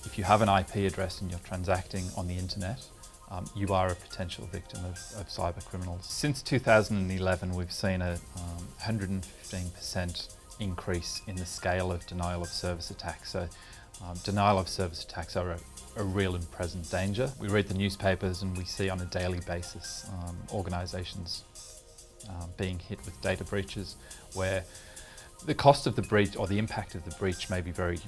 if you have an IP address and you're transacting on the internet, you are a potential victim of cyber criminals. Since 2011, we've seen a 115% increase in the scale of denial of service attacks. So denial of service attacks are a real and present danger. We read the newspapers and we see on a daily basis organisations being hit with data breaches where the cost of the breach or the impact of the breach may be very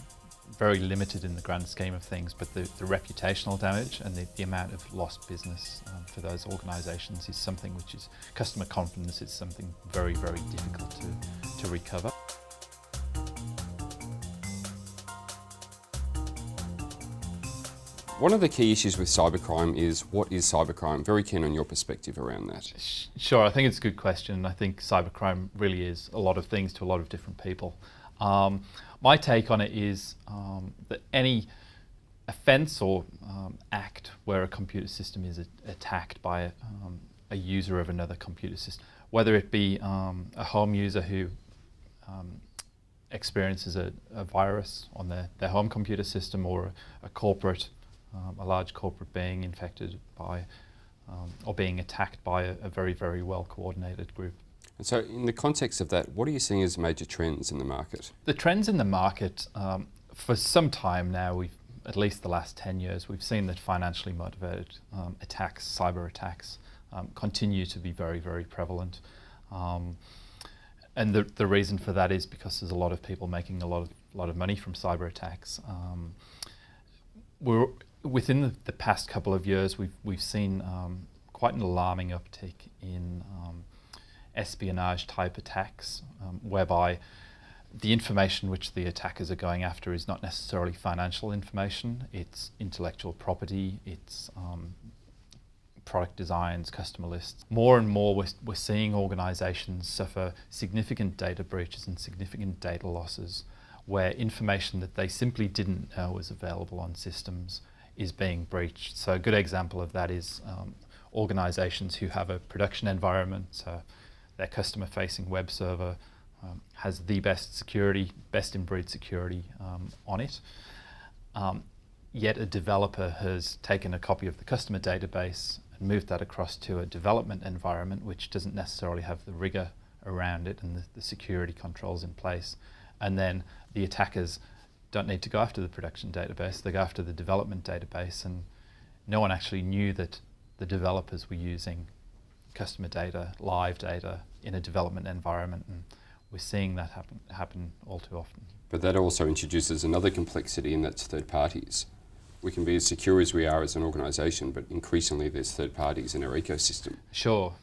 limited in the grand scheme of things, but the reputational damage and the amount of lost business for those organisations is something which is, customer confidence is something very, very difficult to recover. One of the key issues with cybercrime is, what is cybercrime? Very keen on your perspective around that. Sure, I think it's a good question. I think cybercrime really is a lot of things to a lot of different people. My take on it is that any offence or act where a computer system is attacked by a user of another computer system, whether it be a home user who experiences a virus on their home computer system, or a corporate, a large corporate being infected by or being attacked by a very, very well coordinated group. And so in the context of that, what are you seeing as major trends in the market? The trends in the market, for some time now, at least the last 10 years, we've seen that financially motivated attacks, cyber attacks, continue to be very, very prevalent. And the reason for that is because there's a lot of people making a lot of money from cyber attacks. Within the past couple of years, we've seen quite an alarming uptick in espionage type attacks, whereby the information which the attackers are going after is not necessarily financial information, it's intellectual property, it's product designs, customer lists. More and more we're seeing organisations suffer significant data breaches and significant data losses, where information that they simply didn't know was available on systems is being breached. So a good example of that is organisations who have a production environment, so their customer-facing web server has the best security, best-in-breed security on it. Yet a developer has taken a copy of the customer database and moved that across to a development environment which doesn't necessarily have the rigour around it and the security controls in place. And then the attackers don't need to go after the production database, they go after the development database, and no one actually knew that the developers were using customer data, live data, in a development environment, and we're seeing that happen all too often. But that also introduces another complexity, and that's third parties. We can be as secure as we are as an organisation, but increasingly there's third parties in our ecosystem. Sure.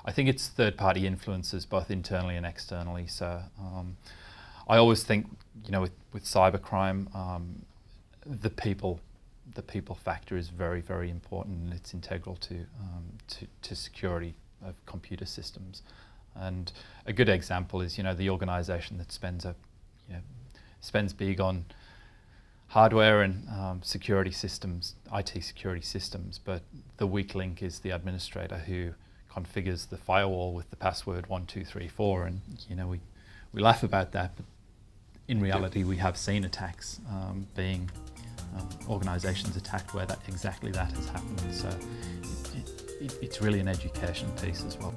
I think it's third-party influences both internally and externally. So I always think, with cybercrime, the people factor is very, very important, and it's integral to security of computer systems. And a good example is, the organisation that spends big on hardware and security systems, IT security systems, but the weak link is the administrator who configures the firewall with the password 1234, and we laugh about that, but in reality we have seen attacks being organisations attacked where exactly that has happened. So it's really an education piece as well.